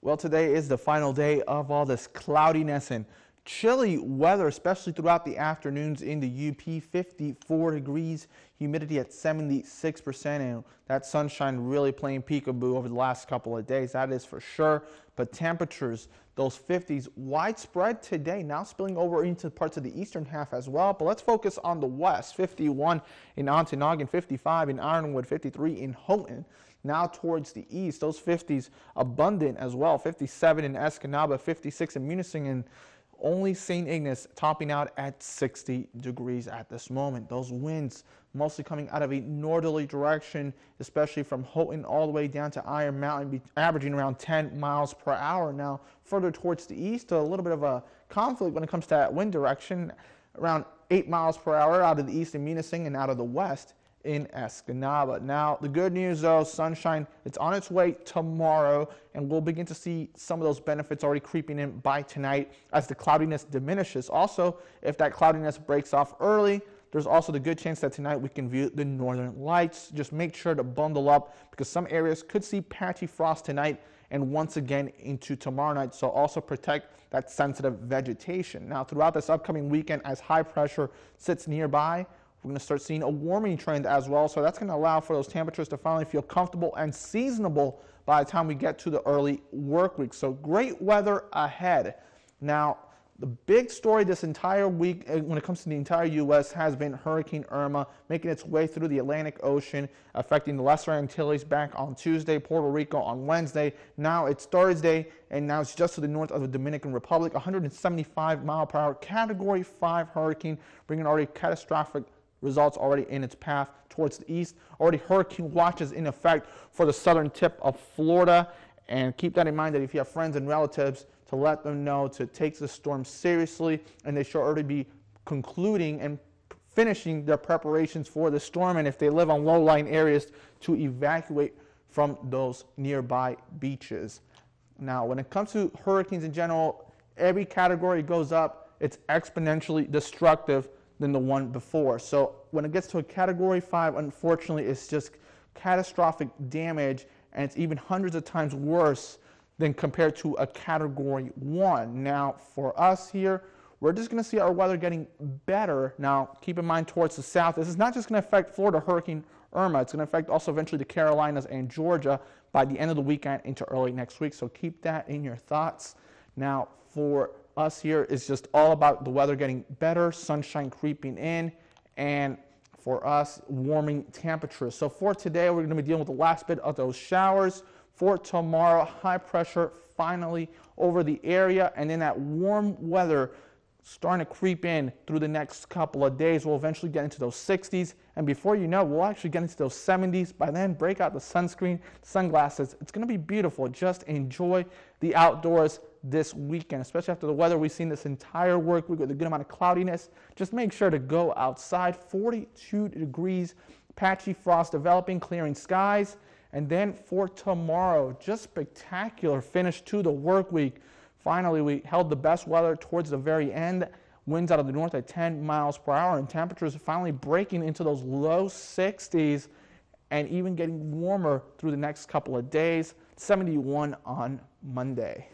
Well, today is the final day of all this cloudiness and chilly weather, especially throughout the afternoons in the UP. 54 degrees, humidity at 76%, and that sunshine really playing peekaboo over the last couple of days, that is for sure. But temperatures, those 50s widespread today, now spilling over into parts of the eastern half as well. But let's focus on the west. 51 in Ontonagon, 55 in Ironwood, 53 in Houghton. Now towards the east, those 50s abundant as well. 57 in Escanaba, 56 in Munising, and only St. Ignace topping out at 60 degrees at this moment. Those winds mostly coming out of a northerly direction, especially from Houghton all the way down to Iron Mountain, averaging around 10 miles per hour. Now, further towards the east, a little bit of a conflict when it comes to that wind direction, around 8 miles per hour out of the east in Munising and out of the west in Escanaba. Now, the good news though, sunshine, it's on its way tomorrow, and we'll begin to see some of those benefits already creeping in by tonight as the cloudiness diminishes. Also, if that cloudiness breaks off early, there's also the good chance that tonight we can view the northern lights. Just make sure to bundle up because some areas could see patchy frost tonight and once again into tomorrow night. So also protect that sensitive vegetation. Now, throughout this upcoming weekend, as high pressure sits nearby, we're going to start seeing a warming trend as well, so that's going to allow for those temperatures to finally feel comfortable and seasonable by the time we get to the early work week. So great weather ahead. Now, the big story this entire week when it comes to the entire U.S. has been Hurricane Irma making its way through the Atlantic Ocean, affecting the Lesser Antilles back on Tuesday, Puerto Rico on Wednesday. Now it's Thursday, and now it's just to the north of the Dominican Republic. 175-mile-per-hour Category 5 hurricane, bringing already catastrophic results already in its path towards the east. Already hurricane watches in effect for the southern tip of Florida. And keep that in mind that if you have friends and relatives, to let them know to take the storm seriously, and they should already be concluding and finishing their preparations for the storm, and if they live on low-lying areas, to evacuate from those nearby beaches. Now, when it comes to hurricanes in general, every category goes up, it's exponentially destructive than the one before. So when it gets to a Category 5, unfortunately, it's just catastrophic damage, and it's even hundreds of times worse than compared to a Category 1. Now, for us here, we're just going to see our weather getting better. Now, keep in mind towards the south, this is not just going to affect Florida Hurricane Irma. It's going to affect also eventually the Carolinas and Georgia by the end of the weekend into early next week. So keep that in your thoughts. Now, for us here, it's just all about the weather getting better, sunshine creeping in, and for us, warming temperatures. So for today, we're going to be dealing with the last bit of those showers. For tomorrow, high pressure finally over the area, and then that warm weather starting to creep in through the next couple of days. We'll eventually get into those 60s, and before you know, we'll actually get into those 70s. By then, break out the sunscreen, sunglasses. It's going to be beautiful. Just enjoy the outdoors this weekend, especially after the weather we've seen this entire work week with a good amount of cloudiness. Just make sure to go outside. 42 degrees, patchy frost developing, clearing skies. And then for tomorrow, just spectacular finish to the work week. Finally, we held the best weather towards the very end. Winds out of the north at 10 miles per hour, and temperatures finally breaking into those low 60s and even getting warmer through the next couple of days. 71 on Monday.